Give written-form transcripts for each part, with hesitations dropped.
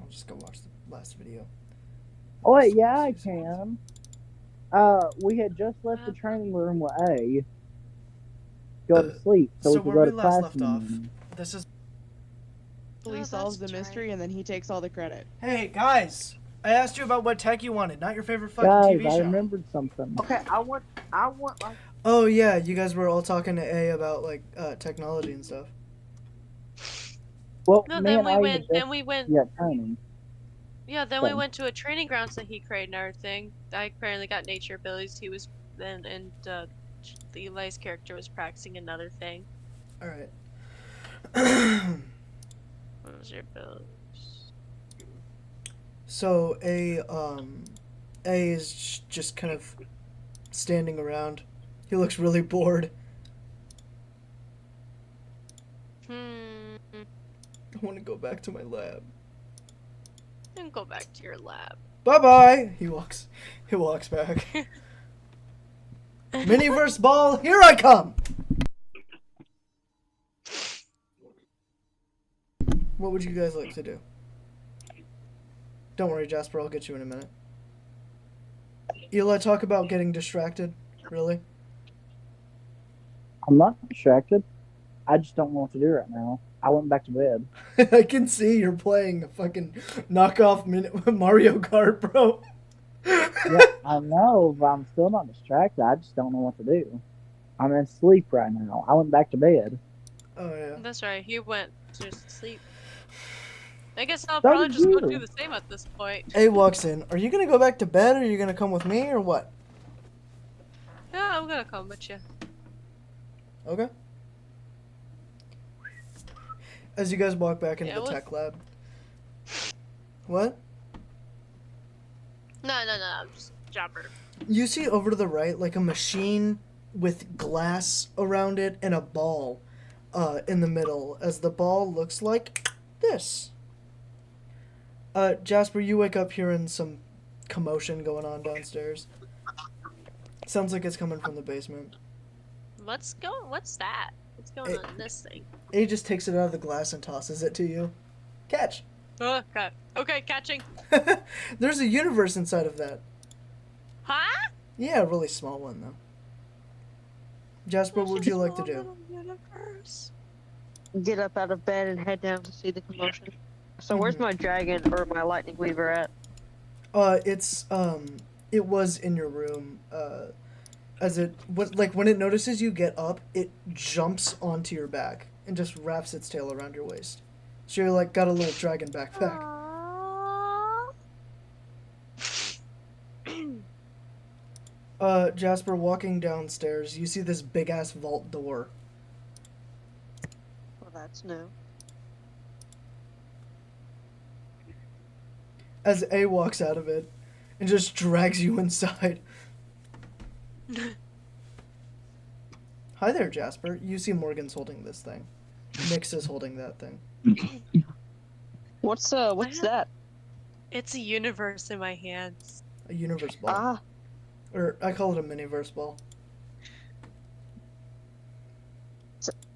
I'll just go watch the last video. Oh wait, yeah, I can. We had just left the training room with A. Go to sleep so So we could where go we to last class left in the off, morning. this is... He solves the mystery and then he takes all the credit. Hey, guys! I asked you about what tech you wanted, not your favorite fucking Guys, TV I show. remembered something. Okay, I want like. Oh, yeah, you guys were all talking to A about, like, technology and stuff. Well, No, me then and we A went. had Then just we went. training. Yeah, then we So, went to a training grounds that he created and everything. I apparently got nature abilities. He was then, and Eli's character was practicing another thing. Alright. What was your abilities? So, A is just kind of standing around. He looks really bored. Hmm. I want to go back to my lab. Then go back to your lab. Bye-bye! He walks back. Miniverse ball, here I come! What would you guys like to do? Don't worry, Jasper, I'll get you in a minute. Eli, talk about getting distracted. Really? I'm not distracted. I just don't know what to do right now. I went back to bed. I can see you're playing a fucking knockoff Mario Kart, bro. Yeah, I know, but I'm still not distracted. I just don't know what to do. I'm in sleep right now. I went back to bed. Oh, yeah. That's right. He went to sleep. I guess I'll So probably did just go you. do the same at this point. A walks in. Are you gonna go back to bed, or are you gonna come with me, or what? Yeah, I'm gonna come with you. Okay. As you guys walk back into Yeah, the tech lab. What? No, I'm just Jasper. You see over to the right, like a machine with glass around it and a ball in the middle, as the ball looks like this. Jasper, you wake up hearing some commotion going on downstairs. Sounds like it's coming from the basement. What's that? What's going on in this thing? A just takes it out of the glass and tosses it to you. Catch! Oh, okay. Okay, catching. There's a universe inside of that. Huh? Yeah, a really small one, though. Jasper, what would you like to do? Universe. Get up out of bed and head down to see the commotion. So where's my dragon or my lightning weaver at? It was in your room. As it was, like, when it notices you get up, it jumps onto your back and just wraps its tail around your waist. So you're like got a little dragon backpack. Jasper, walking downstairs, you see this big ass vault door. Well, that's new. As A walks out of it and just drags you inside. Hi there, Jasper. You see Morgan's holding this thing. Nyx is holding that thing. What's that? It's a universe in my hands. A universe ball. Ah, Or I call it a miniverse ball.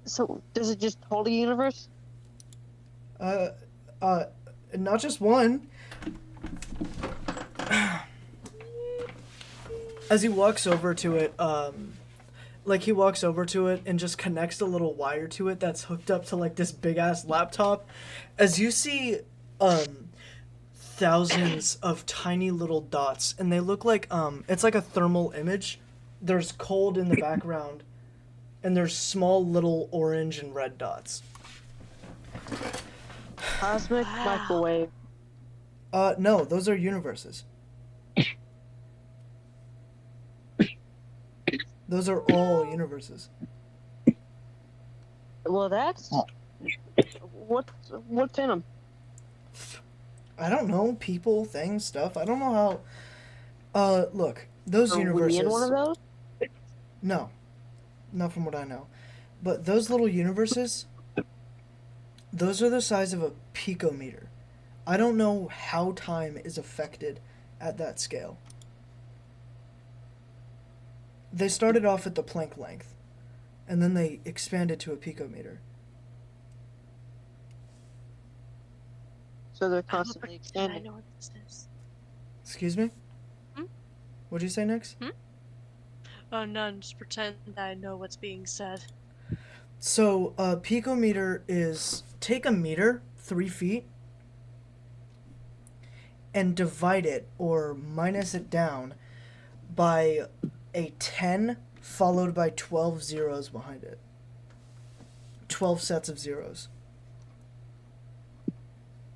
so does it just hold a universe? Not just one. As he walks over to it, he walks over to it and just connects a little wire to it that's hooked up to like this big ass laptop. As you see, thousands of tiny little dots, and they look like it's like a thermal image. There's cold in the background, and there's small little orange and red dots. Cosmic microwave. No, those are universes. Those are all universes. Well, that's what's in them. I don't know, people, things, stuff. I don't know how. Look, those Are universes. we in one of those? No, not from what I know. But those little universes, those are the size of a picometer. I don't know how time is affected at that scale. They started off at the Planck length, and then they expanded to a picometer. so they're I'm gonna constantly pretend I expanding. know what this is. Excuse me? Hmm? What'd you say, Nix? Oh, none. Just pretend I know what's being said. So, a picometer is take a meter, 3 feet, and divide it or minus it down by a 10 followed by 12 zeros behind it. 12 sets of zeros.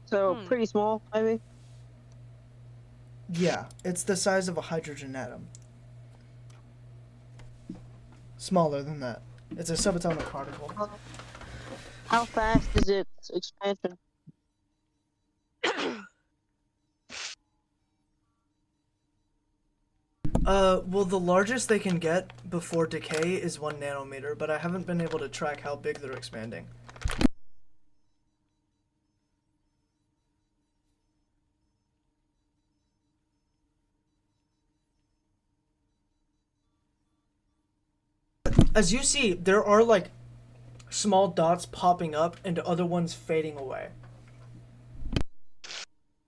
So pretty small, maybe. Yeah, it's the size of a hydrogen atom. Smaller than that. It's a subatomic particle. How fast is its expansion? Well, the largest they can get before decay is 1 nanometer, but I haven't been able to track how big they're expanding. As you see, there are like small dots popping up and other ones fading away.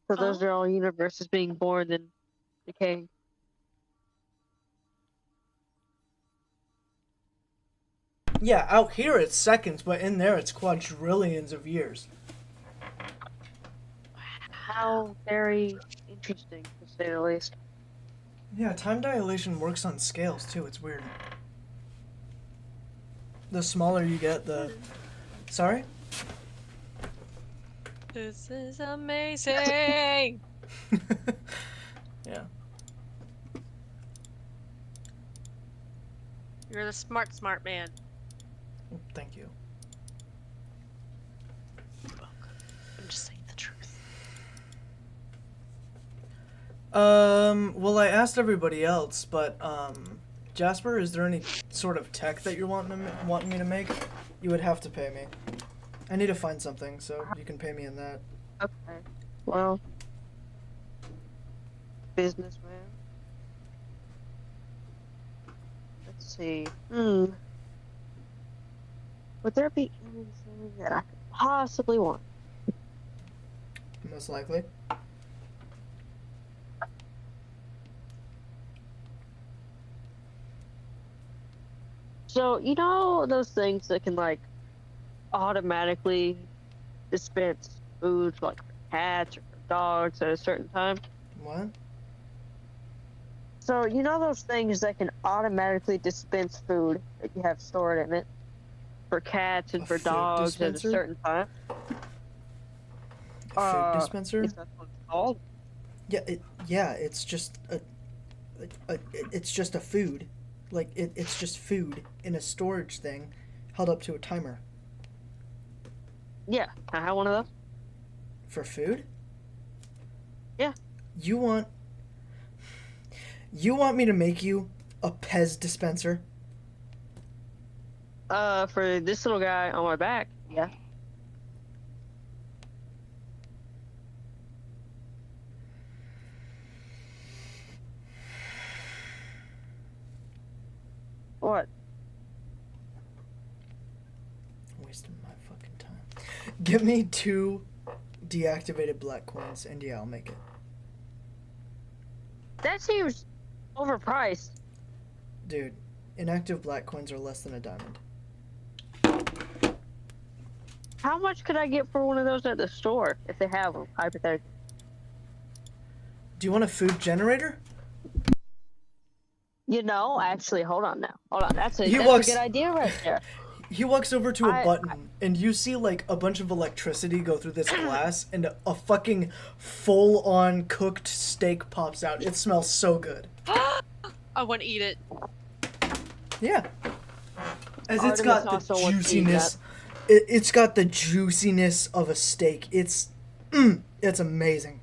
So those are all universes being born and decaying. Yeah, out here it's seconds, but in there it's quadrillions of years. How very interesting, to say the least. Yeah, time dilation works on scales too, it's weird. The smaller you get, the... Sorry? This is amazing. Yeah. You're the smart man. Thank you. You're welcome. I'm just saying the truth. Well, I asked everybody else, but, Jasper, is there any sort of tech that you're wanting me to make? You would have to pay me. I need to find something, so you can pay me in that. Okay. Well, businessman. Let's see. Would there be anything that I could possibly want? Most likely. So, you know those things that can, like, automatically dispense food, like, for cats or for dogs at a certain time? What? So, you know those things that can automatically dispense food that you have stored in it for cats and A for food dogs at a dispenser? certain time? A food dispenser? Is that what it's called? Yeah, it's just it's just a food. Like, it's just food in a storage thing held up to a timer. Yeah, can I have one of those? For food? Yeah. You want me to make you a Pez dispenser? For this little guy on my back, yeah. What? Wasting my fucking time. Give me 2 deactivated black coins, and yeah, I'll make it. That seems overpriced. Dude, inactive black coins are less than a diamond. How much could I get for one of those at the store if they have them, hypothetically? Do you want a food generator? You know, actually, hold on now. Hold on. That's a He good idea right there. He walks over to a I- button, and you see, like, a bunch of electricity go through this glass, and a fucking full-on cooked steak pops out. It smells so good. I want to eat it. Yeah. As it's Artemis got the also wants to eat juiciness. It's got the juiciness of a steak. It's amazing.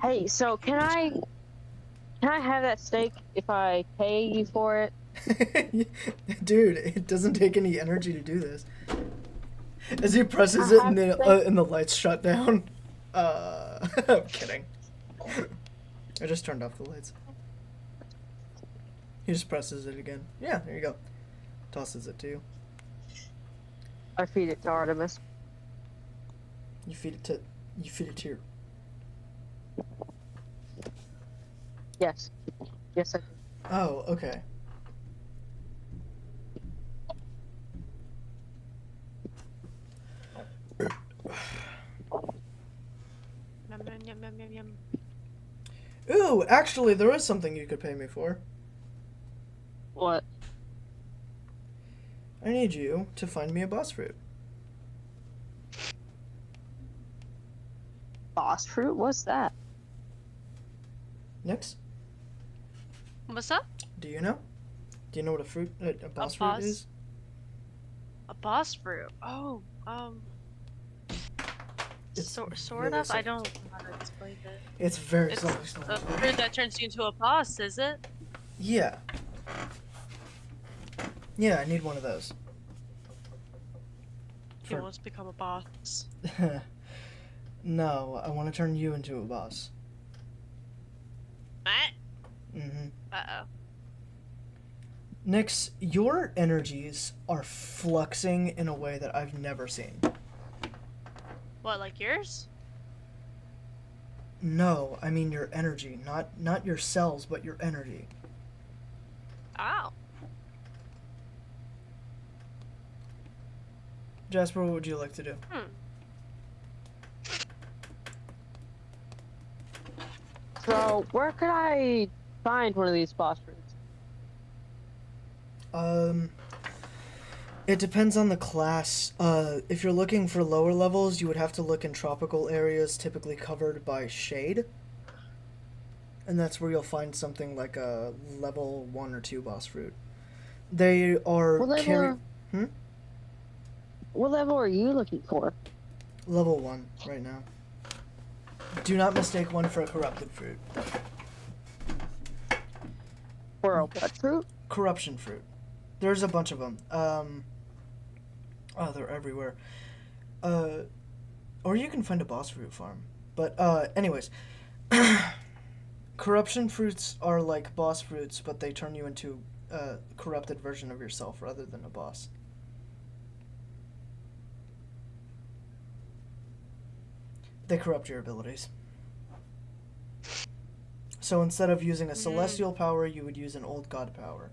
Hey, so can I have that steak if I pay you for it? Dude, it doesn't take any energy to do this. As he presses it and the lights shut down. I'm kidding. I just turned off the lights. He just presses it again. Yeah, there you go. Tosses it to you. I feed it to Artemis. You feed it to... You fit it here. Yes. Yes, I do. Oh, okay. Yum, yum, yum, yum, yum, yum. Ooh, actually, there is something you could pay me for. What? I need you to find me a boss fruit. Boss fruit? What's that? Nix, What's up? do you know? Do you know what a boss fruit boss? is? A boss fruit. Oh, It's sort very of. I simple. don't know how to explain it. It's very It's simple. a fruit that turns you into a boss, is it? Yeah. Yeah, I need one of those. He For- wants to become a boss. No, I want to turn you into a boss. Mm-hmm. Uh-oh. Nix, your energies are fluxing in a way that I've never seen. What, like yours? No, I mean your energy, not your cells, but your energy. Oh. Jasper, what would you like to do? So, where could I find one of these boss fruits? It depends on the class. If you're looking for lower levels, you would have to look in tropical areas typically covered by shade. And that's where you'll find something like a level 1 or 2 boss fruit. They are What level are you looking for? level 1 right now. Do not mistake one for a corrupted fruit. For a what fruit? Corruption fruit. There's a bunch of them. Oh, they're everywhere. Or you can find a boss fruit farm. But, anyways. Corruption fruits are like boss fruits, but they turn you into a corrupted version of yourself rather than a boss. They corrupt your abilities. So instead of using a celestial power, you would use an old god power.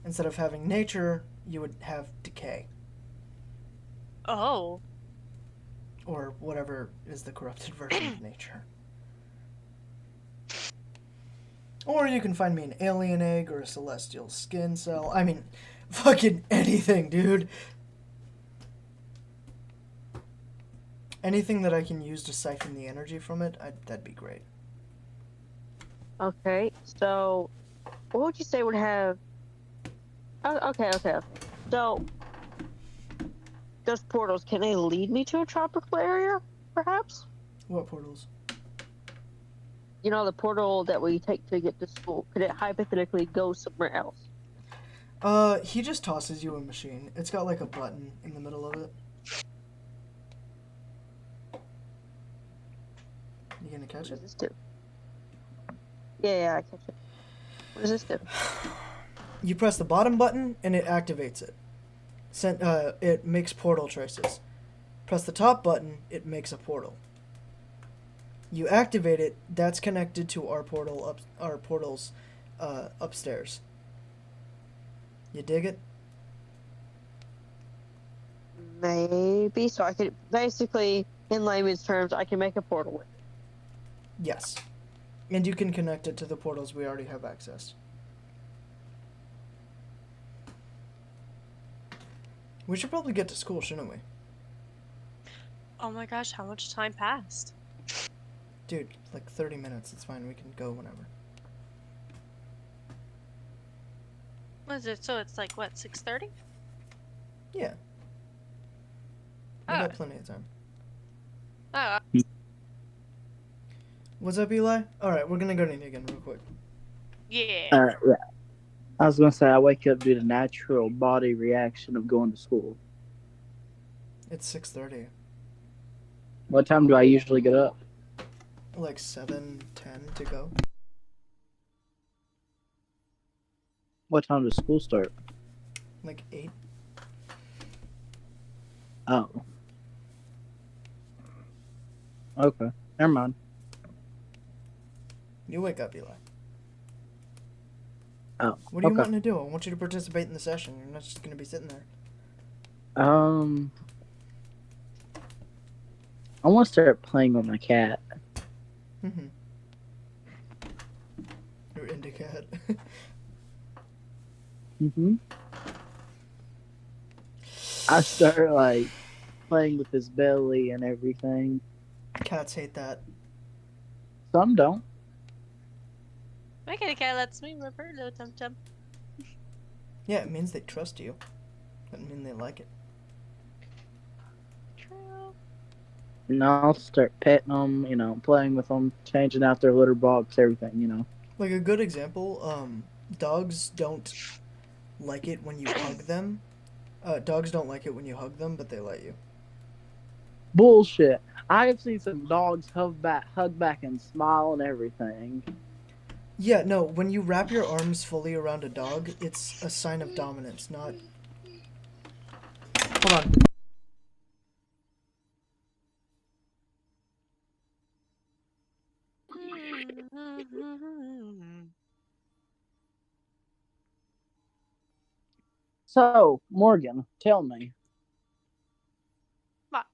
Instead of having nature, you would have decay. Oh. Or whatever is the corrupted version of nature. Or you can find me an alien egg or a celestial skin cell. I mean, fucking anything, dude. Anything that I can use to siphon the energy from it, that'd be great. Okay, so what would you say would have? Oh, okay. So, those portals, can they lead me to a tropical area, perhaps? What portals? You know, the portal that we take to get to school. Could it hypothetically go somewhere else? He just tosses you a machine. It's got like a button in the middle of it. You gonna catch What does it? this do? Yeah, I catch it. What does this do? You press the bottom button and it activates it. It makes portal traces. Press the top button, it makes a portal. You activate it, that's connected to our portals upstairs. You dig it? Maybe. So I could, basically, in layman's terms, I can make a portal with it. Yes. And you can connect it to the portals we already have access. We should probably get to school, shouldn't we? Oh my gosh, how much time passed? Dude, like 30 minutes. It's fine. We can go whenever. What is it? So it's like, what, 6:30? Yeah. We got plenty of time. Oh, What's up, Eli? Alright, we're gonna go to again real quick. yeah. Yeah. I was gonna say I wake up due to natural body reaction of going to school. It's 6:30. What time do I usually get up? Like 7:10 to go. What time does school start? Like 8. Oh. Okay. Never mind. You wake up, Eli. Oh. What do you Okay. want to do? I want you to participate in the session. You're not just gonna be sitting there. I want to start playing with my cat. Mm-hmm. You're into cat. I start like playing with his belly and everything. Cats hate that. Some don't. My kitty cat lets me rub her little tum tum. Yeah, it means they trust you. Doesn't mean they like it. True. And I'll start petting them, playing with them, changing out their litter box, everything. Like a good example, dogs don't like it when you hug them. Dogs don't like it when you hug them, but they let you. Bullshit. I have seen some dogs hug back and smile and everything. Yeah, no, when you wrap your arms fully around a dog, it's a sign of dominance, not... Hold on. So, Morgan, tell me. What?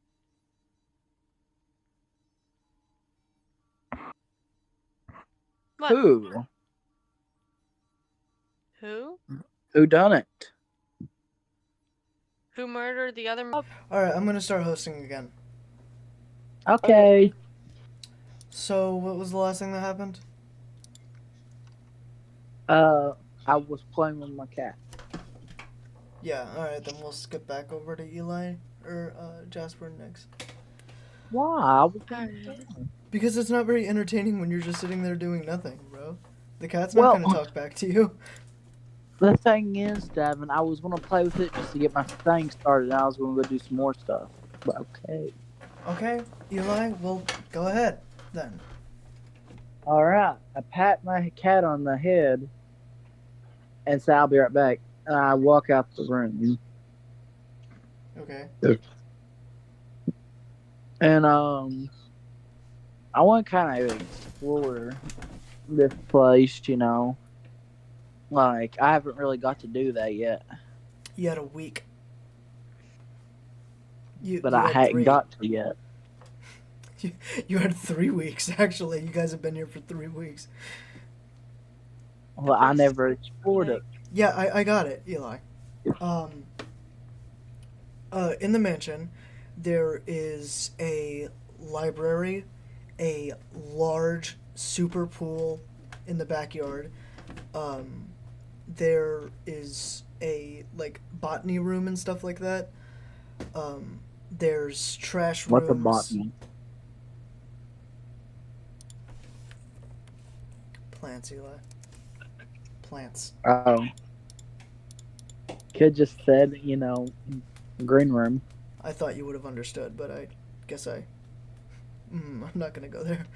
What? Who? Who? Who done it? Who murdered the other mob? Alright, I'm gonna start hosting again. Okay. So, what was the last thing that happened? I was playing with my cat. Yeah, alright, then we'll skip back over to Eli, or, Jasper next. Why? Because it's not very entertaining when you're just sitting there doing nothing, bro. The cat's not gonna talk back to you. The thing is, Devin, I was going to play with it just to get my thing started, and I was going to go do some more stuff. But okay. Okay, Eli, well, go ahead, then. Alright. I pat my cat on the head and say, I'll be right back. And I walk out the room. Okay. And, I want to kind of explore this place, Like, I haven't really got to do that yet. You had a week. But you I had hadn't 3. got to yet. You had 3 weeks, actually. You guys have been here for 3 weeks. Well, I never explored it. Yeah, I got it, Eli. In the mansion, there is a library, a large super pool in the backyard. There is a, like, botany room and stuff like that. There's trash rooms. What's a botany? Plants, Eli. Plants. Oh. Could just said, green room. I thought you would have understood, but I guess I'm not gonna go there.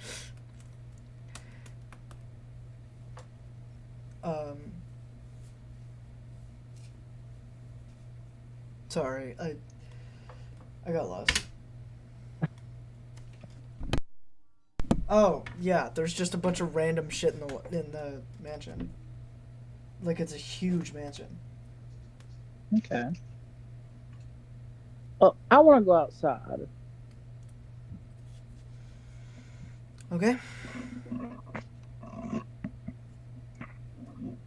Sorry, I got lost. Oh, yeah, there's just a bunch of random shit in the mansion. Like, it's a huge mansion. Okay. Oh, I want to go outside. Okay.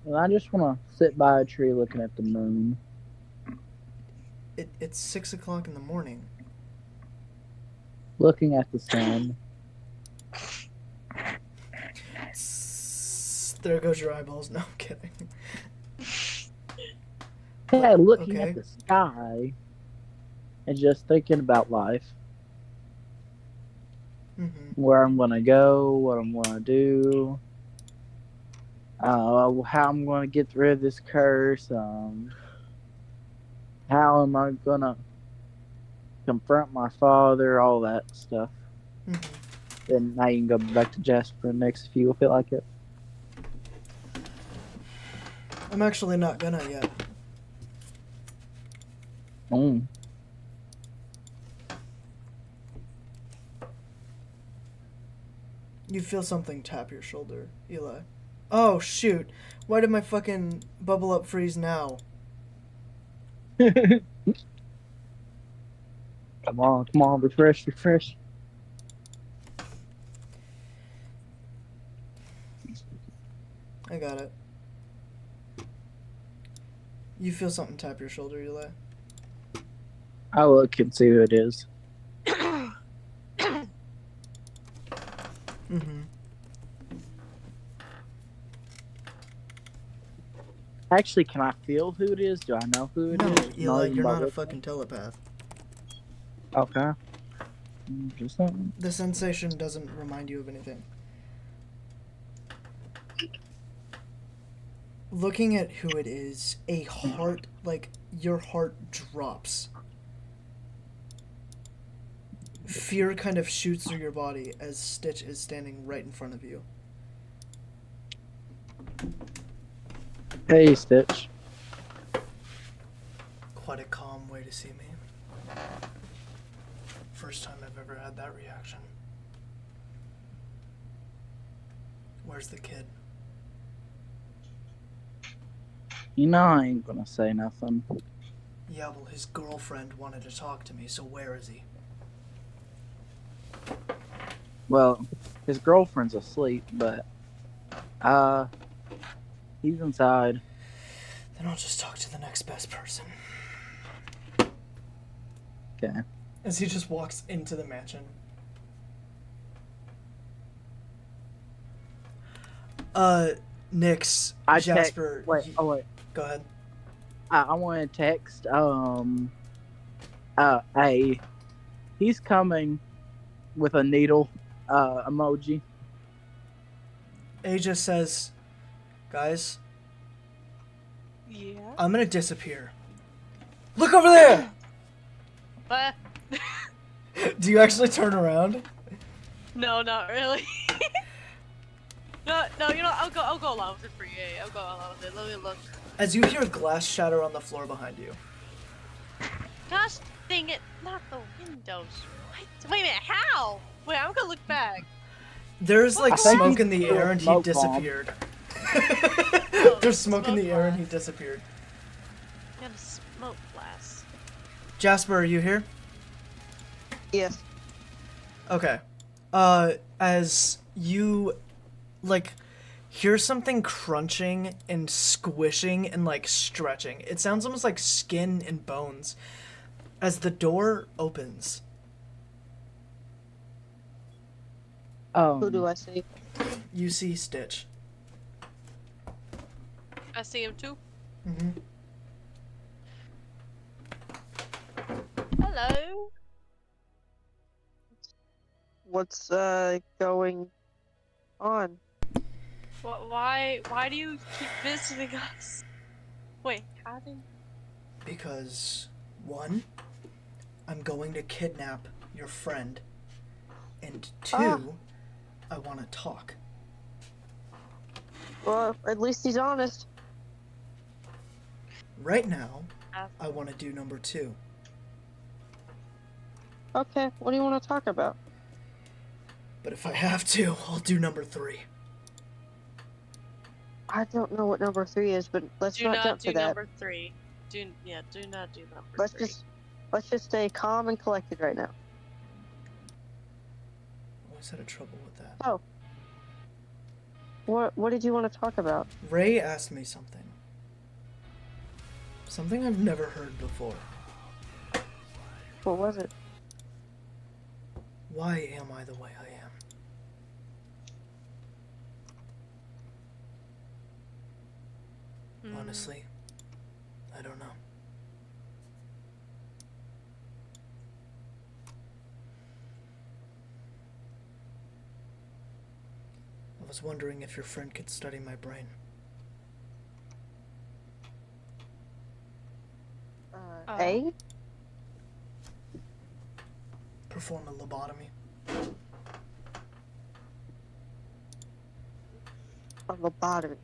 And I just want to sit by a tree looking at the moon. It's 6 o'clock in the morning. Looking at the sun. There goes your eyeballs. No, I'm kidding. Yeah, looking okay. at the sky and just thinking about life. Mm-hmm. Where I'm going to go, what I'm going to do, how I'm going to get rid of this curse, how am I going to confront my father, all that stuff. Mm-hmm. Then now you can go back to Jasper next if you feel like it. I'm actually not gonna yet. You feel something tap your shoulder, Eli. Oh, shoot. Why did my fucking bubble up freeze now? Come on, refresh. I got it. You feel something tap your shoulder, Eli. I look and see who it is. Mm-hmm. Actually, can I feel who it is? Do I know who it No, is? Eli, even you're by not a looking? fucking telepath. Okay. Just something. The sensation doesn't remind you of anything. Looking at who it is, a heart, like, your heart drops. Fear kind of shoots through your body as Stitch is standing right in front of you. Hey, Stitch. Quite a calm way to see me. First time I've ever had that reaction. Where's the kid? You know I ain't gonna say nothing. Yeah, well, his girlfriend wanted to talk to me, so where is he? Well, his girlfriend's asleep, but he's inside. Then I'll just talk to the next best person. Okay. As he just walks into the mansion. Nyx, Jasper. Wait. Go ahead. I want to text A. He's coming with a needle emoji. A just says, guys, Yeah. I'm gonna disappear. Look over there! But Do you actually turn around? no, not really. No, you know, I'll go along with it for you. Yeah, I'll go along with it. Let me look. As you hear glass shatter on the floor behind you. Gosh dang it, not the windows. What? Wait a minute, how? Wait, I'm gonna look back. There's like I think smoke he in the threw a air and he smoke bomb. disappeared. Oh, There's smoke in smoke the air and he blast. disappeared. Got a smoke blast. Jasper, are you here? Yes. Okay. As you, like, hear something crunching and squishing and, like, stretching. It sounds almost like skin and bones. As the door opens, Who do I see? you see Stitch. I see him too. Mm-hmm. Hello. What's going on? Why do you keep visiting us? Wait, how did? Because, one, I'm going to kidnap your friend. And two, I want to talk. Well, at least he's honest. Right now, I want to do number two. Okay, what do you want to talk about? But if I have to, I'll do number three. I don't know what number 3 is, but let's Do not not jump do to that. number 3. Do not do number Let's 3. just stay calm and collected right now. Always had a trouble with that. Oh. What did you want to talk about? Ray asked me something. Something I've never heard before. What was it? Why am I the way I am? Honestly, I don't know. I was wondering if your friend could study my brain. A? Perform a lobotomy. A lobotomy.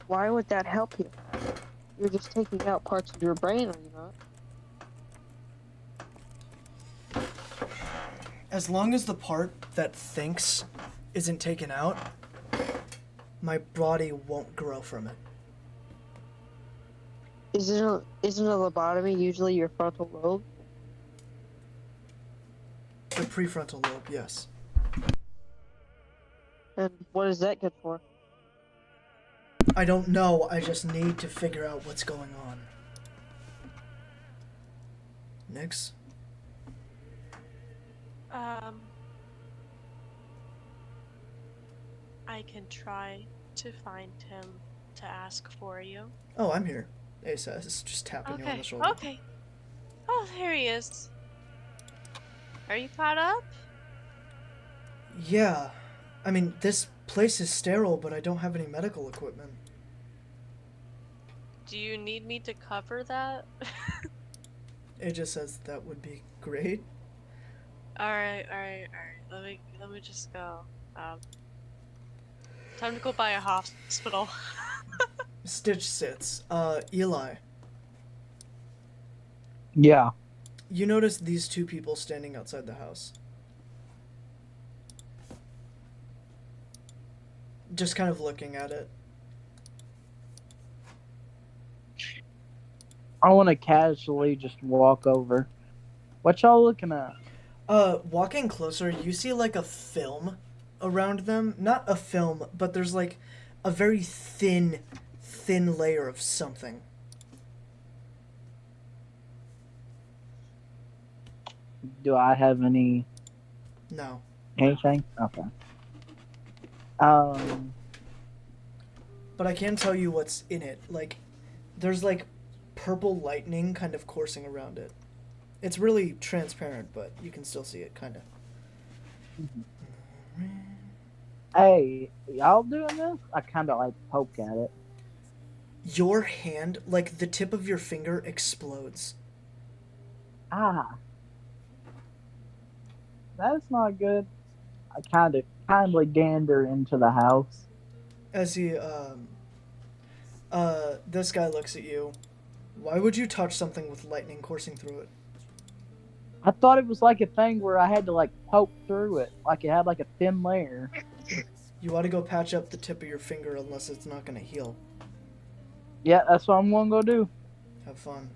Why would that help you? You're just taking out parts of your brain, are you not? As long as the part that thinks isn't taken out, my body won't grow from it. Isn't a lobotomy usually your frontal lobe? The prefrontal lobe, yes. And what is that good for? I don't know, I just need to figure out what's going on. Nix? I can try to find him to ask for you. Oh, I'm here. A says, just tapping you on the shoulder. Okay. Oh, there he is. Are you caught up? Yeah. I mean, this place is sterile, but I don't have any medical equipment. Do you need me to cover that? It just says that would be great. Alright. Let me just go. Time to go by a hospital. Stitch sits. Eli, Yeah. you notice these two people standing outside the house. Just kind of looking at it. I want to casually just walk over. What y'all looking at? Walking closer, you see like a film around them. Not a film, but there's like a very thin layer of something. Do I have anything? No. Okay. But I can tell you what's in it. Like, there's like purple lightning kind of coursing around it. It's really transparent, but you can still see it, kind of. Hey, y'all doing this? I kind of like poke at it. Your hand, like the tip of your finger, explodes. Ah. That's not good. I kind of kindly gander into the house. As he, this guy looks at you. Why would you touch something with lightning coursing through it? I thought it was like a thing where I had to like poke through it, like it had like a thin layer. You ought to go patch up the tip of your finger unless it's not going to heal. Yeah, that's what I'm gonna go do. Have fun.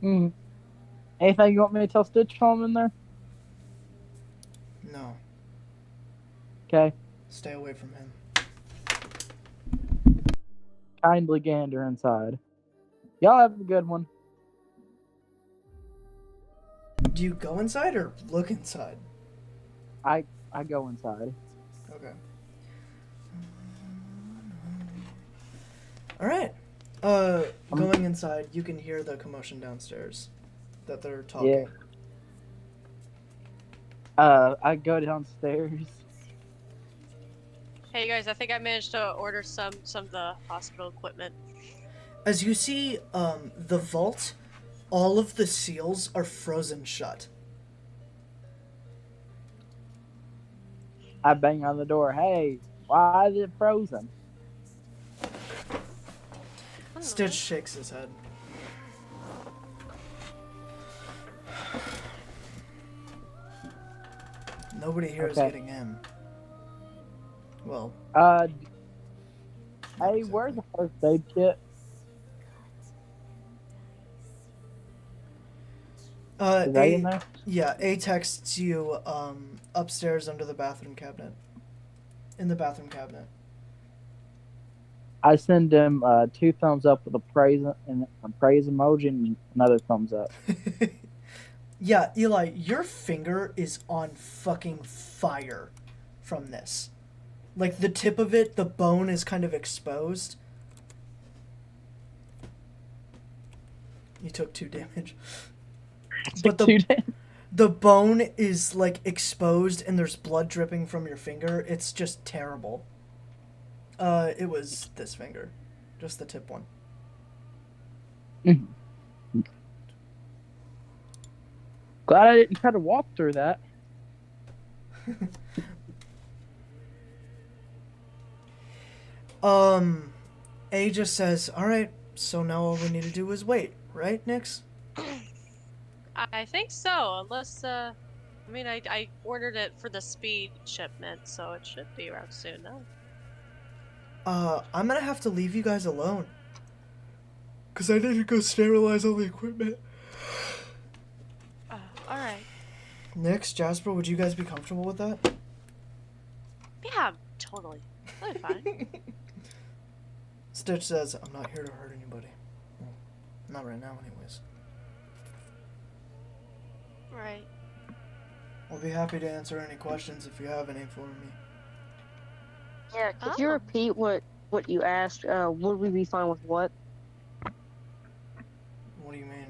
Anything you want me to tell Stitch while I'm in there? No. Okay. Stay away from him. Kindly gander inside. Y'all have a good one. Do you go inside or look inside? I go inside. Okay. Alright. Going inside, you can hear the commotion downstairs. That they're talking. Yeah. I go downstairs. Hey guys, I think I managed to order some of the hospital equipment. As you see, the vault, all of the seals are frozen shut. I bang on the door. Hey, why is it frozen? Stitch shakes his head. Nobody here is getting in. Well. Hey, where's the first aid kit? Is that in there? Yeah, A texts you upstairs under the bathroom cabinet. In the bathroom cabinet. I send him 2 thumbs up with a praise emoji and another thumbs up. Yeah, Eli, your finger is on fucking fire from this. Like, the tip of it, the bone is kind of exposed. You took 2 damage. But the bone is, like, exposed and there's blood dripping from your finger. It's just terrible. It was this finger. Just the tip one. Glad I didn't try to walk through that. A just says, alright, so now all we need to do is wait, right, Nix? I think so, unless I mean, I ordered it for the speed shipment, so it should be around soon now. I'm gonna have to leave you guys alone. Because I need to go sterilize all the equipment. Alright. Next, Jasper, would you guys be comfortable with that? Yeah, totally. Totally fine. Stitch says, I'm not here to hurt anybody. Well, not right now, anyways. Right. I'll be happy to answer any questions if you have any for me. Yeah, could you Oh. repeat what you asked? Would we be fine with what? What do you mean?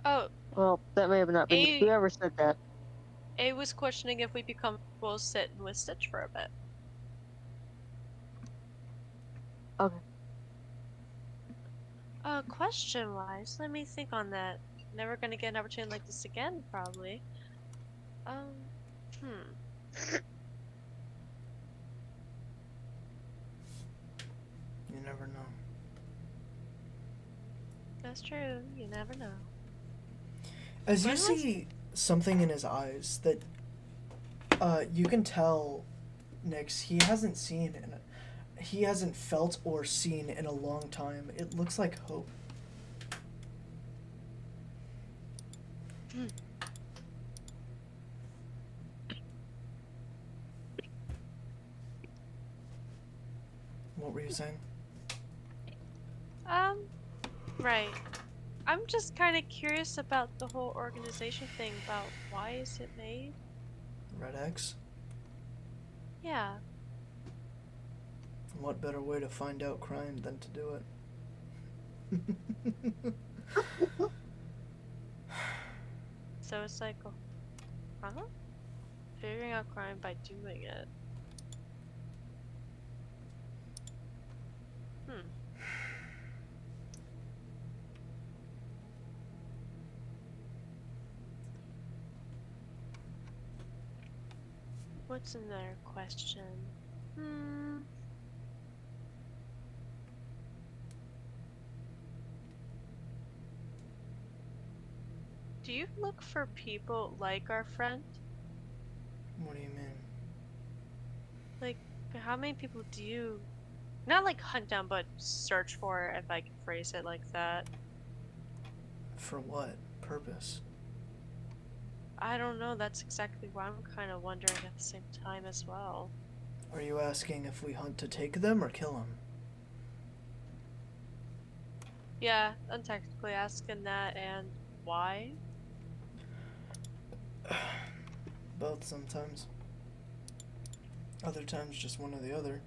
Oh, Well, that may have not been A whoever said that. A was questioning if we'd be comfortable sitting with Stitch for a bit. Okay. Question-wise, let me think on that. Never gonna get an opportunity like this again, probably. Hmm. You never know. That's true. You never know. As you When was- see something in his eyes that you can tell, Nix, he hasn't felt or seen in a long time. It looks like hope. What were you saying? Right. I'm just kind of curious about the whole organization thing, about why is it made? Red X? Yeah. What better way to find out crime than to do it? So it's like, figuring out crime by doing it. What's another question? Do you look for people like our friend? What do you mean? Like, how many people do you... Not like hunt down, but search for, if I can phrase it like that. For what purpose? I don't know, that's exactly why I'm kind of wondering at the same time as well. Are you asking if we hunt to take them or kill them? Yeah, I'm technically asking that, and why? Both sometimes. Other times just one or the other.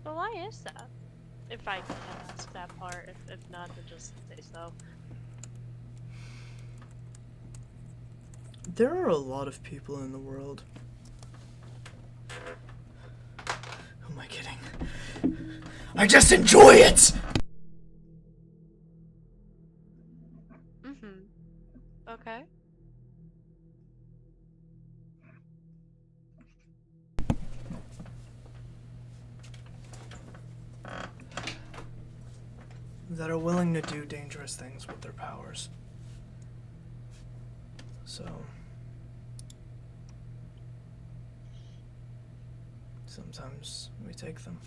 But why is that? If I can ask that part, if not, then just say so. There are a lot of people in the world. Who am I kidding? I just enjoy it! Okay. That are willing to do dangerous things with their powers. So... sometimes we take them.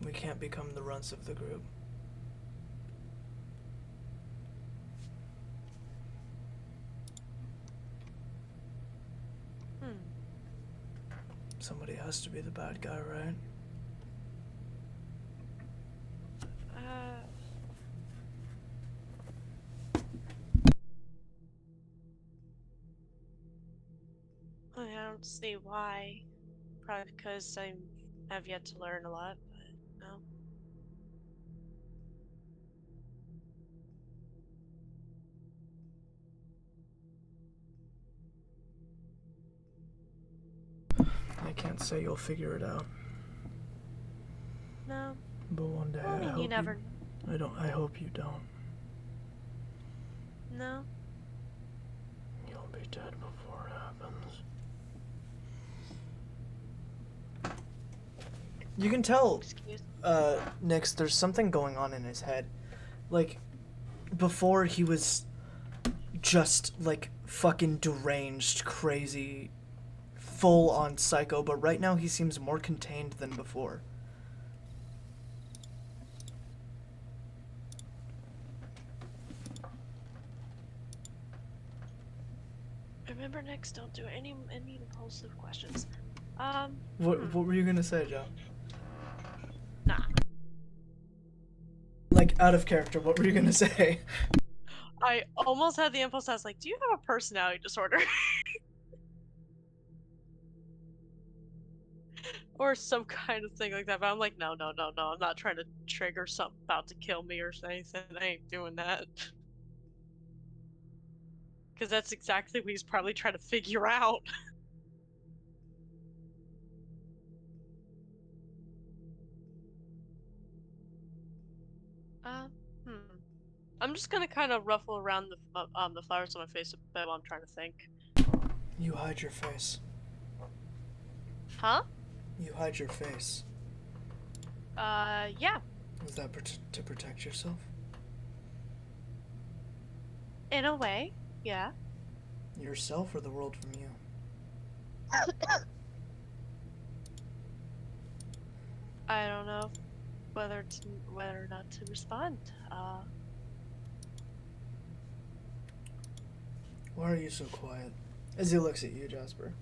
We can't become the runts of the group. Somebody has to be the bad guy, right? I don't see why. Probably because I have yet to learn a lot, but no. I can't say you'll figure it out. No. But one day I mean, you never know. I hope you don't. No. You'll be dead before it happens. You can tell, Excuse. Nix, there's something going on in his head. Like, before he was just, like, fucking deranged, crazy, full-on psycho, but right now he seems more contained than before. Remember, next, don't do any impulsive questions. What were you gonna say, Joe? Nah. Like, out of character, what were you gonna say? I almost had the impulse. I was like, "Do you have a personality disorder?" Or some kind of thing like that. But I'm like, no. I'm not trying to trigger something about to kill me or anything. I ain't doing that. Because that's exactly what he's probably trying to figure out. Uh, hmm. I'm just gonna kind of ruffle around the flowers on my face a bit while I'm trying to think. You hide your face. Huh? You hide your face. Yeah. Is that to protect yourself? In a way, yeah. Yourself or the world from you? I don't know whether or not to respond. Why are you so quiet? As he looks at you, Jasper.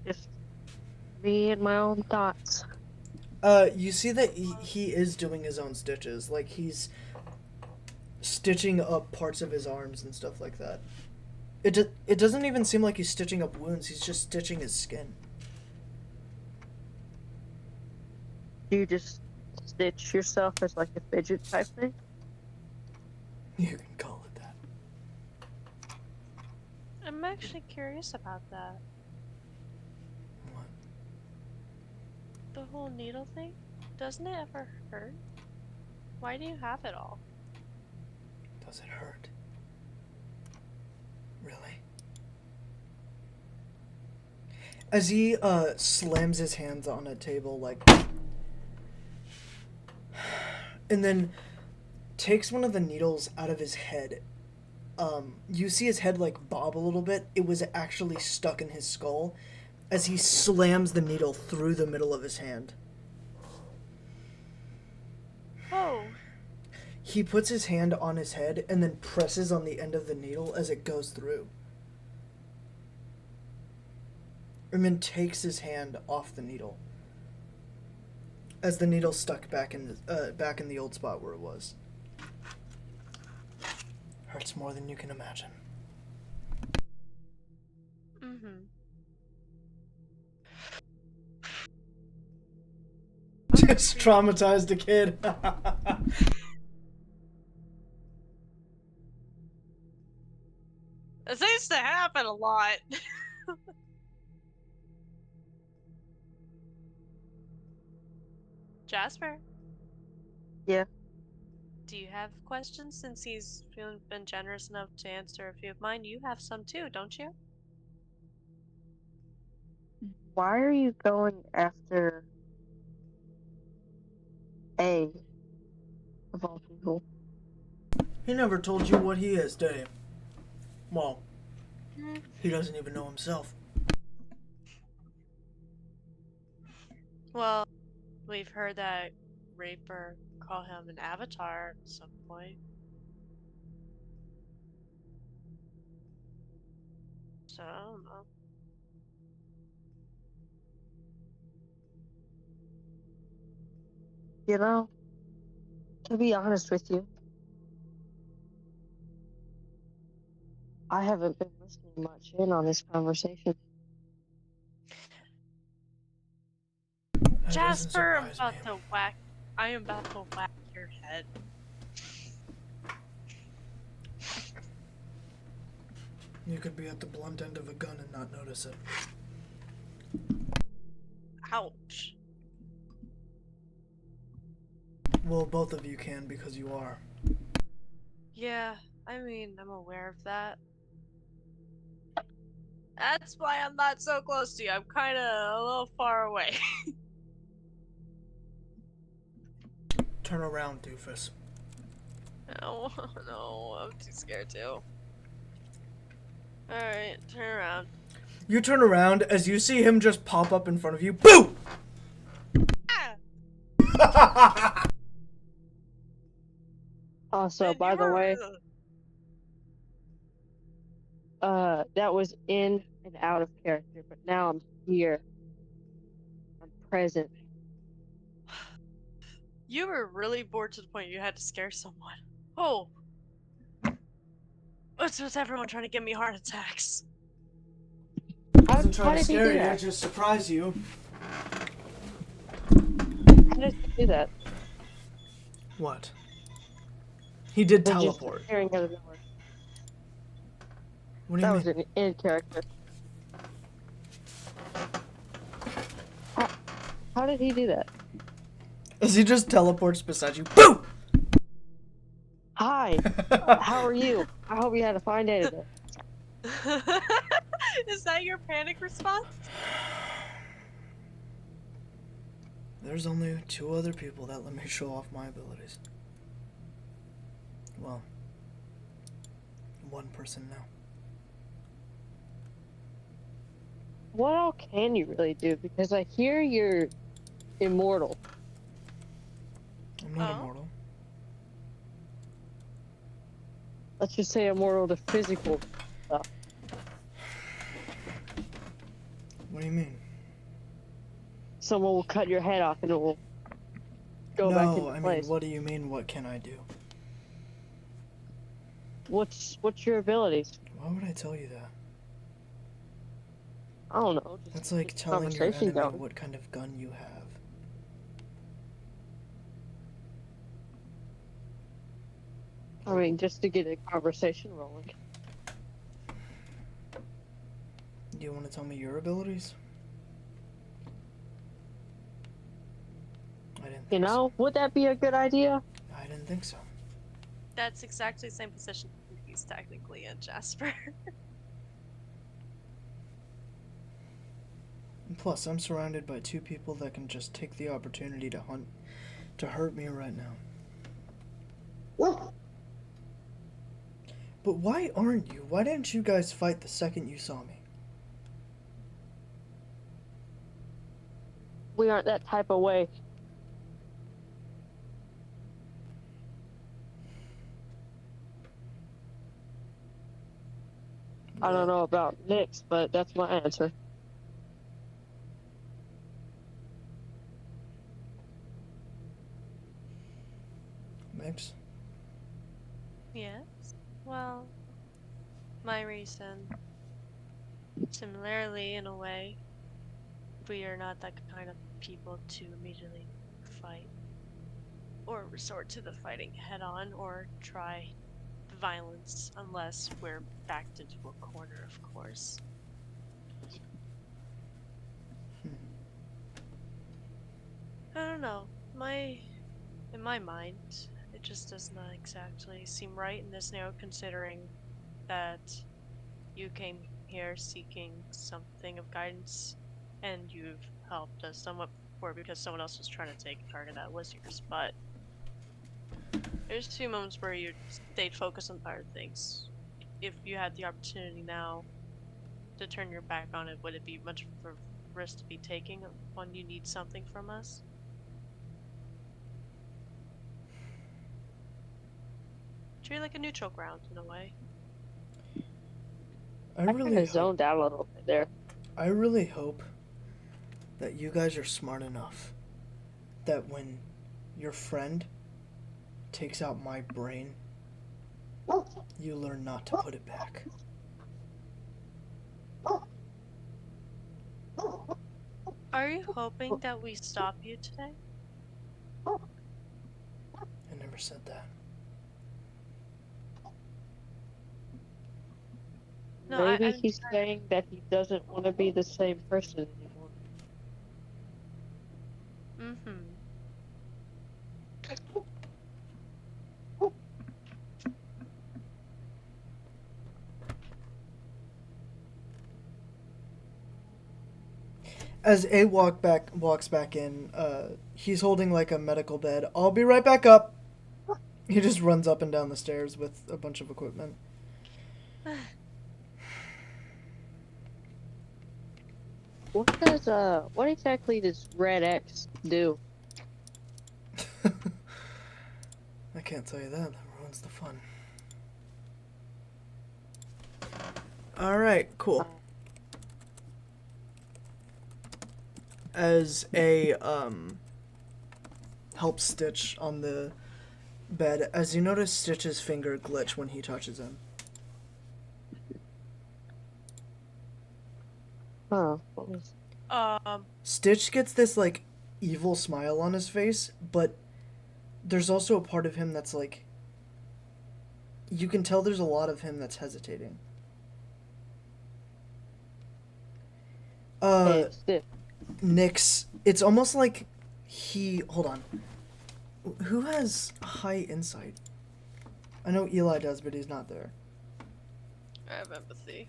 Just me and my own thoughts. You see that he is doing his own stitches. Like, he's stitching up parts of his arms and stuff like that. It doesn't even seem like he's stitching up wounds. He's just stitching his skin. Do you just stitch yourself as like a fidget type thing? You can call it that. I'm actually curious about that. What? The whole needle thing? Doesn't it ever hurt? Why do you have it all? Does it hurt? Really? As he slams his hands on a table, like, and then takes one of the needles out of his head. You see his head like bob a little bit. It was actually stuck in his skull as he slams the needle through the middle of his hand. Oh. He puts his hand on his head and then presses on the end of the needle as it goes through. And then takes his hand off the needle as the needle stuck back in the old spot where it was. Hurts more than you can imagine. Mm-hmm. Just traumatized a kid. It seems to happen a lot. Jasper, Yeah. do you have questions since he's been generous enough to answer a few of mine? You have some too, don't you? Why are you going after A of all people? He never told you what he is, did he? Well, Hmm. he doesn't even know himself. Well, we've heard that Reaper call him an avatar at some point. So, I don't know. You know, to be honest with you, I haven't been listening much in on this conversation. That doesn't Jasper, surprise me. I am about to whack your head. You could be at the blunt end of a gun and not notice it. Ouch. Well, both of you can because you are. Yeah, I mean, I'm aware of that. That's why I'm not so close to you. I'm kind of a little far away. Turn around, doofus. No, no, I'm too scared to. Alright, turn around. You turn around as you see him just pop up in front of you. Boo! Ah! Also, Man, by you the were. way, that was in and out of character, but now I'm here. I'm present. You were really bored to the point you had to scare someone. Oh. What's with everyone trying to give me heart attacks? How did he do that? just surprise you. How did he do that? What? He did They're just teleport. appearing out of nowhere. What do you That mean? was an in character. How did he do that? As he just teleports beside you. Boo! Hi, how are you? I hope you had a fine day today. Is that your panic response? There's only 2 other people that let me show off my abilities. Well, 1 person now. What all can you really do? Because I hear you're immortal. I'm not Oh. immortal. Let's just say immortal to physical stuff. What do you mean? Someone will cut your head off and it will go back No, into I place. mean, what do you mean, what can I do? What's your abilities? Why would I tell you that? I don't know. Just That's like keep the telling your conversation enemy going. what kind of gun you have. I mean, just to get a conversation rolling. Do you want to tell me your abilities? I didn't You think know, would that be a good idea? so. I didn't think so. That's exactly the same position he's technically in, Jasper. And plus, I'm surrounded by 2 people that can just take the opportunity to hurt me right now. But why aren't you? Why didn't you guys fight the second you saw me? We aren't that type of way. I don't know about Nick's, but that's my answer. Mix? Yes. Well, my reason. Similarly, in a way, we are not that kind of people to immediately fight or resort to the fighting head on or try violence unless we're backed into a corner, of course. I don't know. In my mind, it just does not exactly seem right in this scenario, considering that you came here seeking something of guidance, and you've helped us somewhat before because someone else was trying to take a target that was yours. But there's 2 moments where you stayed focused on other things. If you had the opportunity now to turn your back on it, would it be much of a risk to be taking when you need something from us? Treat it like a neutral ground in a way. I I kind really of hope, zoned out a little bit there. I really hope that you guys are smart enough that when your friend takes out my brain, you learn not to put it back. Are you hoping that we stop you today? I never said that. No, Maybe he's saying that he doesn't want to be the same person anymore. Mm-hmm. As A walks back in, he's holding like a medical bed. I'll be right back up. He just runs up and down the stairs with a bunch of equipment. What exactly does Red X do? I can't tell you that. That ruins the fun. Alright, cool. As A helps Stitch on the bed, as you notice Stitch's finger glitch when he touches him. Oh, what was... Stitch gets this like evil smile on his face, but there's also a part of him that's like, you can tell there's a lot of him that's hesitating. Hey, Stitch. Nyx, it's almost like hold on. Who has high insight? I know Eli does, but he's not there. I have empathy.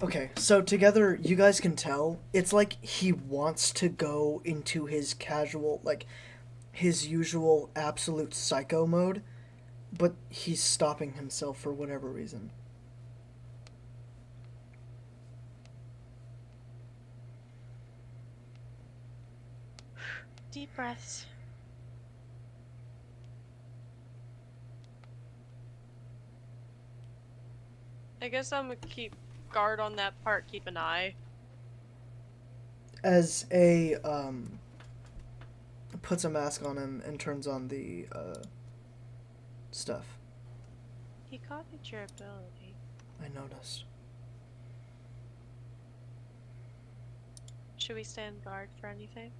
Okay, so together you guys can tell it's like he wants to go into his casual, like his usual absolute psycho mode, but he's stopping himself for whatever reason. Deep breaths. I guess I'm gonna keep guard on that part, keep an eye. As A puts a mask on him and turns on the stuff. He copied your ability. I noticed. Should we stand guard for anything?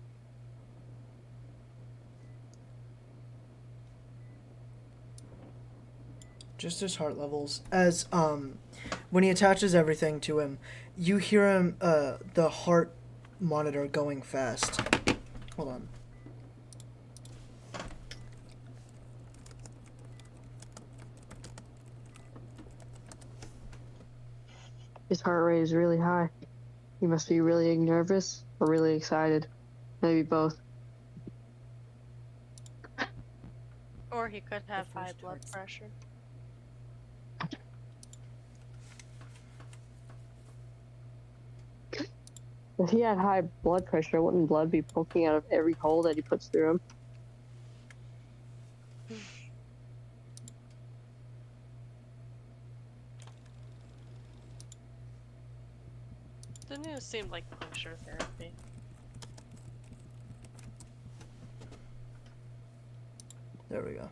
Just his heart levels. As when he attaches everything to him, you hear him the heart monitor going fast. Hold on. His heart rate is really high. He must be really nervous or really excited. Maybe both. Or he could have The high first blood hearts. pressure. If he had high blood pressure, wouldn't blood be poking out of every hole that he puts through him? The news seemed like puncture therapy. There we go.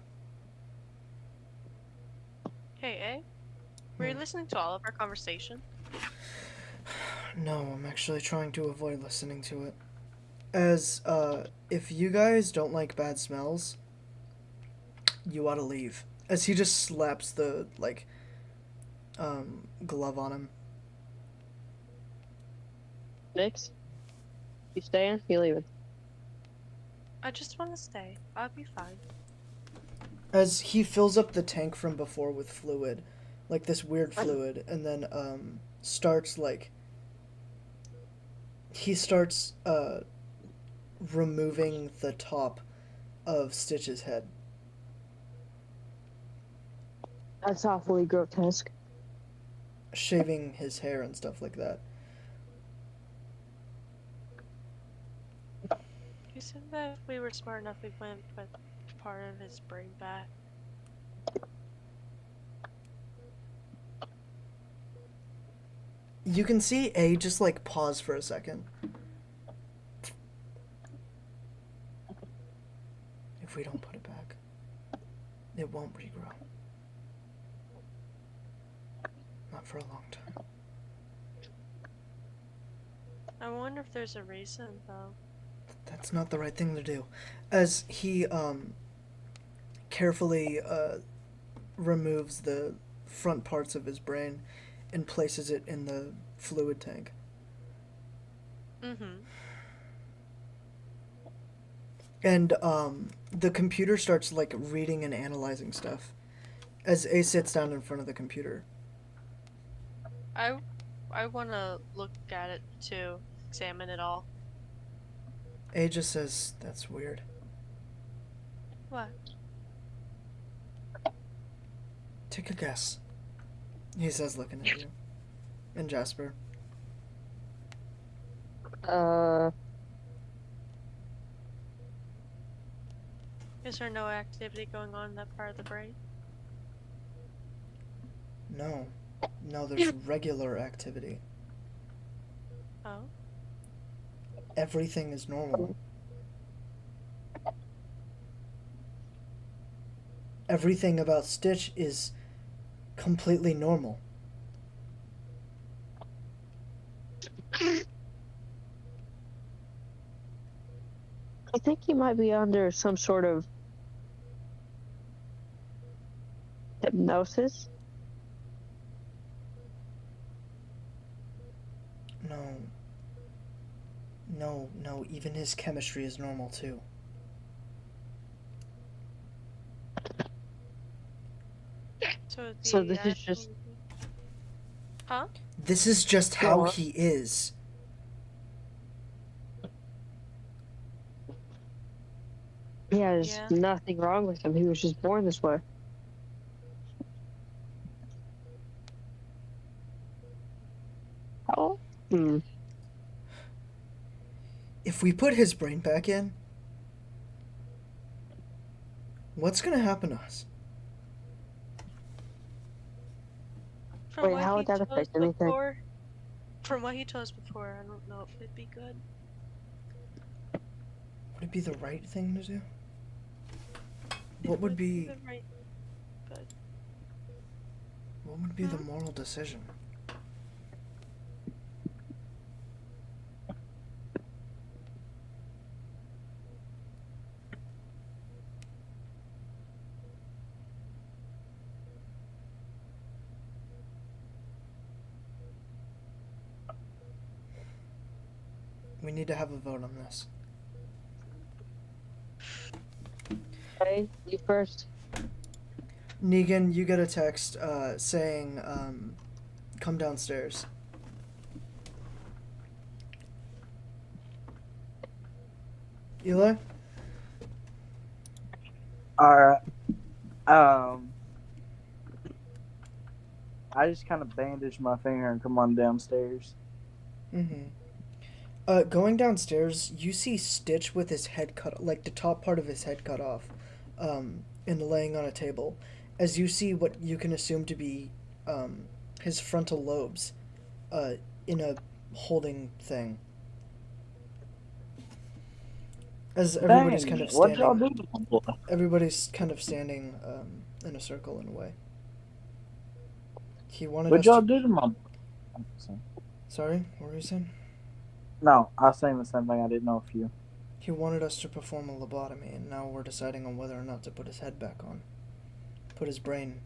Hey, eh? Were you listening to all of our conversation? No, I'm actually trying to avoid listening to it. As if you guys don't like bad smells, you ought to leave. As he just slaps the glove on him. Nyx? You staying? You leaving? I just want to stay. I'll be fine. As he fills up the tank from before with fluid, like this weird fluid, and then starts he starts removing the top of Stitch's head. That's awfully grotesque. Shaving his hair and stuff like that. You said that if we were smart enough, we wouldn't put part of his brain back. You can see A just pause for a second. If we don't put it back, it won't regrow. Not for a long time. I wonder if there's a reason, though. That's not the right thing to do. As he carefully removes the front parts of his brain and places it in the fluid tank. Mm-hmm. And the computer starts reading and analyzing stuff as A sits down in front of the computer. I want to look at it, too. examine it all. A just says, that's weird. What? Take a guess. He says, looking at you. And Jasper. Is there no activity going on in that part of the brain? No. No, there's regular activity. Oh. Everything is normal. Everything about Stitch is completely normal. I think he might be under some sort of hypnosis. No. No, even his chemistry is normal too. So this is just. Huh? This is just Go how on. he is. Yeah, Yeah. there's nothing wrong with him. He was just born this way. Oh. If we put his brain back in, what's gonna happen to us? From Wait, what how he would that told us affect anything? before, from what he told us before, I don't know if it'd be good. Would it be the right thing to do? What It would be the right, but what would be the moral decision? We need to have a vote on this. Okay, you first. Negan, you get a text saying, come downstairs. Eli? Alright. I just kind of bandaged my finger and come on downstairs. Mm-hmm. Going downstairs, you see Stitch with his head cut, like the top part of his head cut off, and laying on a table. As you see what you can assume to be, his frontal lobes, in a holding thing. As everybody's kind of What'd y'all standing, do to my boy? everybody's kind of standing, in a circle in a way. He wanted What'd us y'all to. do to my boy? Sorry, what were you saying? No, I was saying the same thing. I didn't know if you. He wanted us to perform a lobotomy, and now we're deciding on whether or not to put his head back on. Put his brain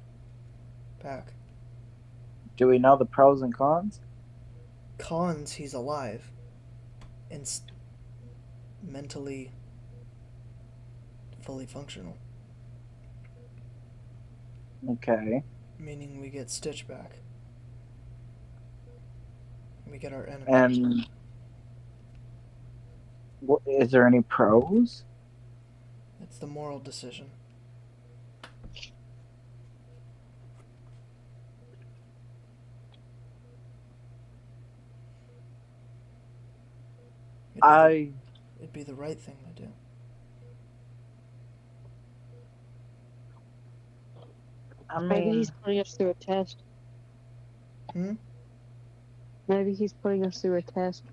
back. Do we know the pros and cons? Cons, he's alive. And mentally fully functional. Okay. Meaning we get Stitch back. We get our enemy. And is there any pros? It's the moral decision. It'd be the right thing to do. I Maybe mean, he's putting us through a test. Hmm? Maybe he's putting us through a test.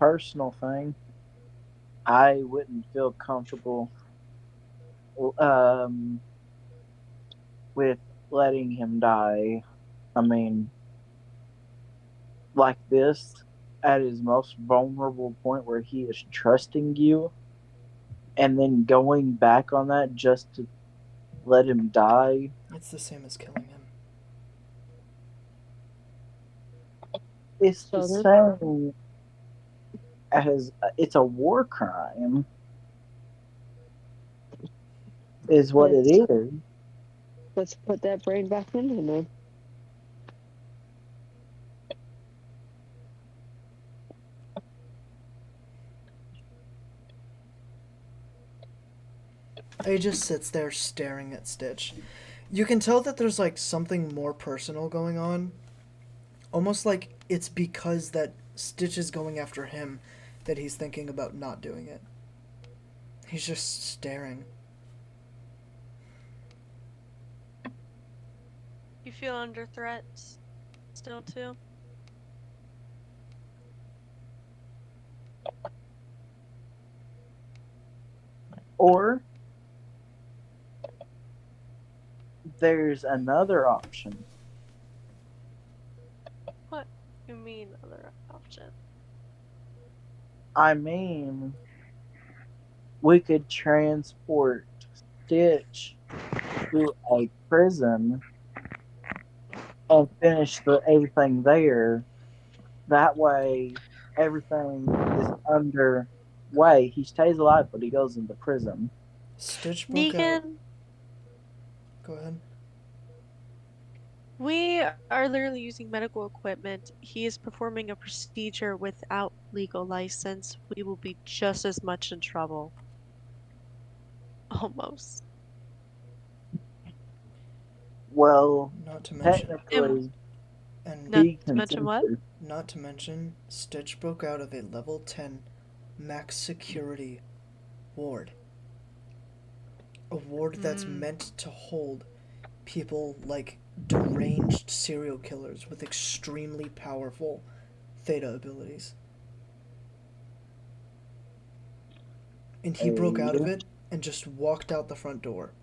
personal thing. I wouldn't feel comfortable with letting him die. I mean, like this, at his most vulnerable point where he is trusting you, and then going back on that just to let him die. It's the same as killing him. It's So the then- same as it's a war crime. is what it is. Let's put that brain back into him, man. A just sits there staring at Stitch. You can tell that there's like something more personal going on. Almost like it's because that Stitch is going after him that he's thinking about not doing it. He's just staring. You feel under threat still too? Or there's another option. What you mean other option? I mean, we could transport Stitch to a prison and finish everything there. That way, everything is underway. He stays alive, but he goes into prison. Stitch broke out. Negan, Go ahead. we are literally using medical equipment. He is performing a procedure without legal license. We will be just as much in trouble. Almost. Well, Not to mention, technically, and Not he to mention what? consented. not to mention, Stitch broke out of a level 10 max security ward. A ward that's meant to hold people like deranged serial killers with extremely powerful theta abilities. And he broke out of it and just walked out the front door.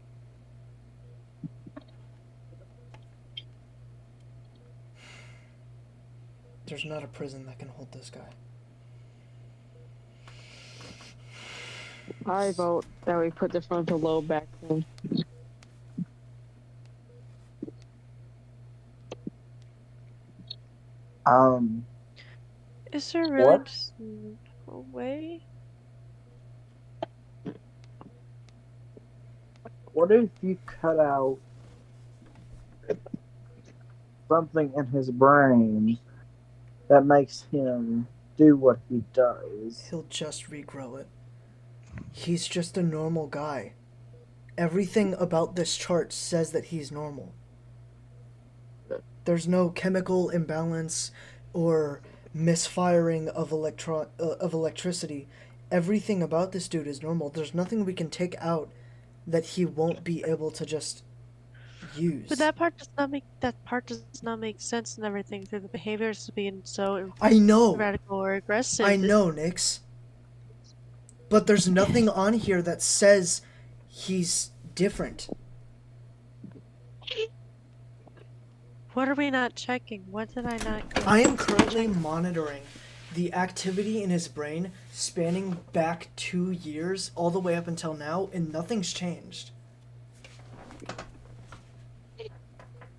There's not a prison that can hold this guy. I vote that we put the frontal lobe back in. Is there really What? just a way? What if you cut out something in his brain that makes him do what he does? He'll just regrow it. He's just a normal guy. Everything about this chart says that he's normal. There's no chemical imbalance or misfiring of electricity. Everything about this dude is normal. There's nothing we can take out that he won't be able to just use. But that part does not make sense and everything through the behaviors being so I know. radical or aggressive. I know, Nix. But there's nothing on here that says he's different. What are we not checking? What did I not? I am currently monitoring the activity in his brain spanning back 2 years all the way up until now, and nothing's changed.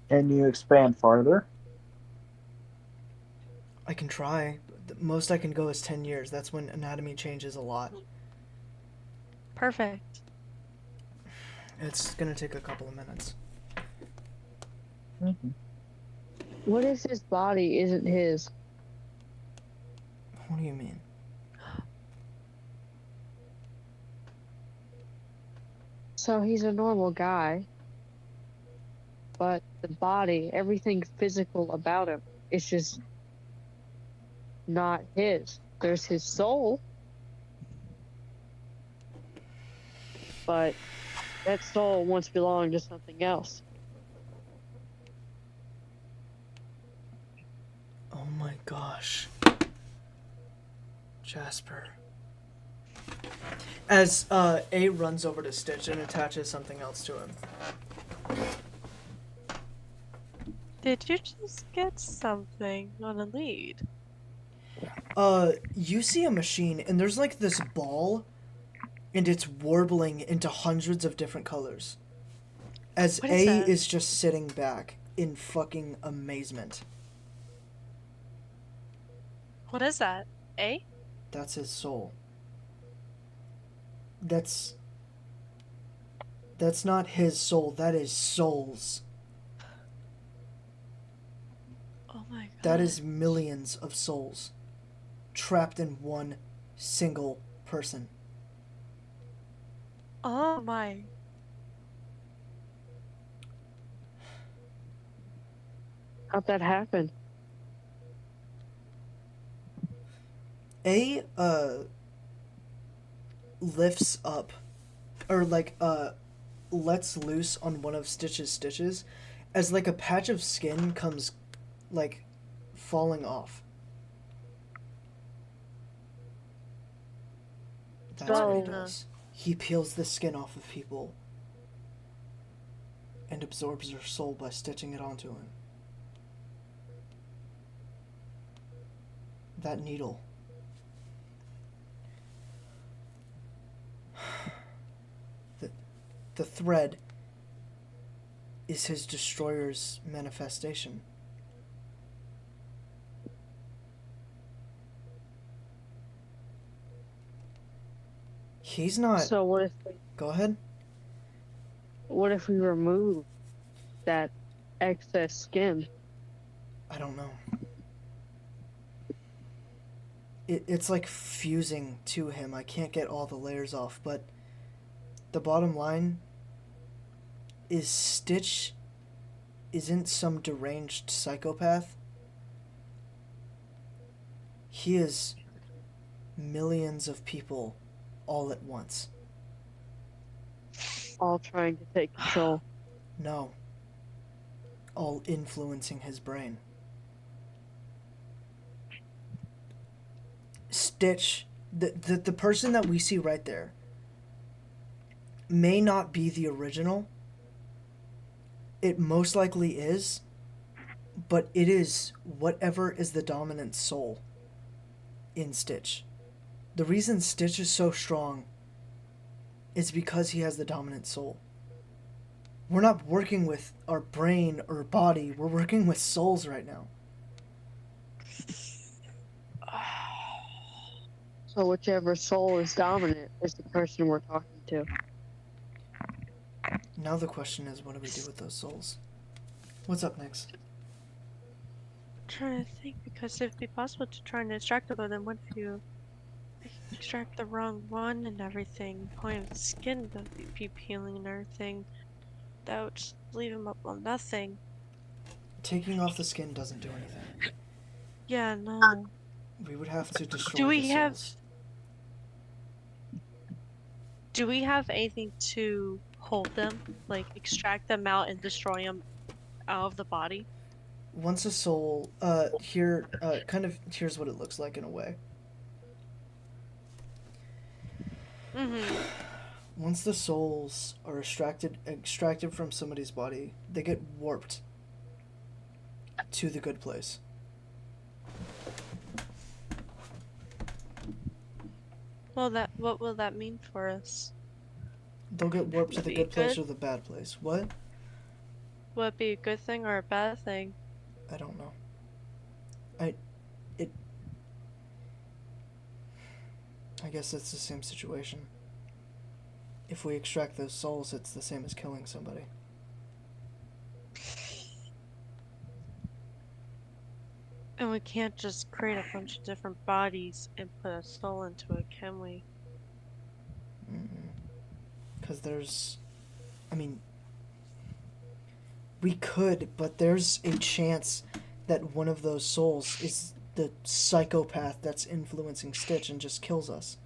Can you expand farther? I can try. The most I can go is 10 years. That's when anatomy changes a lot. Perfect. It's gonna take a couple of minutes. Mm-hmm. What if his body isn't his? What do you mean? So he's a normal guy, but the body, everything physical about him, is just not his. There's his soul, but that soul once belonged to something else. Oh my gosh. Jasper. As A runs over to Stitch and attaches something else to him. Did you just get something on a lead? You see a machine and there's like this ball and it's warbling into hundreds of different colors. As What is A that? is just sitting back in fucking amazement. What is that? A? That's his soul. That's That's not his soul. That is souls. Oh my god. That is millions of souls trapped in one single person. Oh my. How'd that happen? A lifts up, or like lets loose on one of Stitch's stitches, as like a patch of skin comes, like, falling off. That's what he So- does. He peels the skin off of people and absorbs their soul by stitching it onto him. That needle. The thread is his destroyer's manifestation. He's not. So Go ahead. what if we remove that excess skin? I don't know. It's like fusing to him. I can't get all the layers off, but the bottom line is Stitch isn't some deranged psychopath. He is millions of people all at once. All trying to take control. No. All influencing his brain. Stitch, the person that we see right there, may not be the original. It most likely is, but it is whatever is the dominant soul in Stitch. The reason Stitch is so strong is because he has the dominant soul. We're not working with our brain or body, we're working with souls right now. So whichever soul is dominant is the person we're talking to. Now the question is, what do we do with those souls? What's up next? I'm trying to think, because it'd be possible to try and extract them, but then what if you extract the wrong one and everything? Point of the skin that would be peeling and everything. That would just leave him up on nothing. Taking off the skin doesn't do anything. Yeah, no. We would have to destroy Do we the have- souls. Do we have anything to hold them? Like, extract them out and destroy them out of the body? Once a soul, here's what it looks like in a way. Mm-hmm. Once the souls are extracted from somebody's body, they get warped to the good place. Well, what will that mean for us? They'll get warped to the Be good place good? or the bad place. What? Will it be a good thing or a bad thing? I don't know. I guess it's the same situation. If we extract those souls, it's the same as killing somebody. And we can't just create a bunch of different bodies and put a soul into it, can we? Because we could, but there's a chance that one of those souls is the psychopath that's influencing Stitch and just kills us.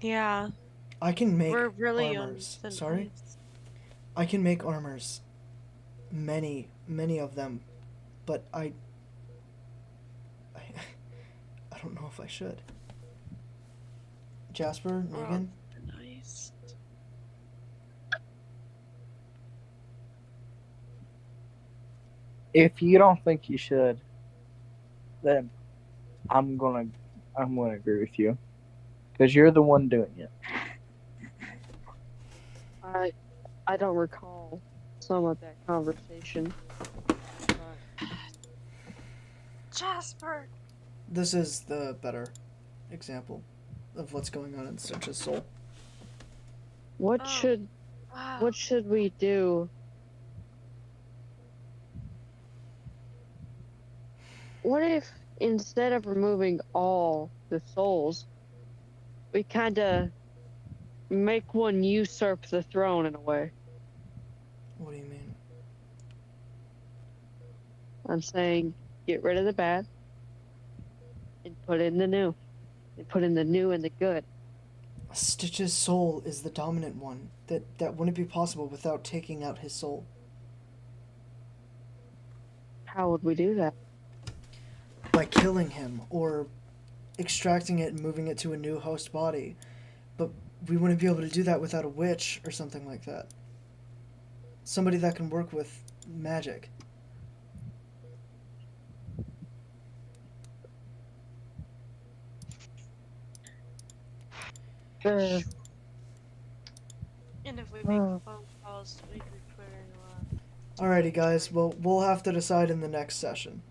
Yeah, I can make we're really armors. on thin Sorry? ice. I can make armors. Many, many of them. But I don't know if I should. Jasper, We're Megan? on thin ice. If you don't think you should, then I'm gonna agree with you, because you're the one doing it. I don't recall some of that conversation. But Jasper! This is the better example of what's going on in Stitch's soul. What Oh, should wow. what should we do? What if instead of removing all the souls, we kind of make one usurp the throne in a way? What do you mean? I'm saying get rid of the bad and put in the new. And put in the new and the good. Stitch's soul is the dominant one. That wouldn't be possible without taking out his soul. How would we do that? By killing him or extracting it and moving it to a new host body. But we wouldn't be able to do that without a witch or something like that. Somebody that can work with magic. Uh, And if we make phone calls, we could put in a lot. Alrighty, guys. Well, we'll have to decide in the next session.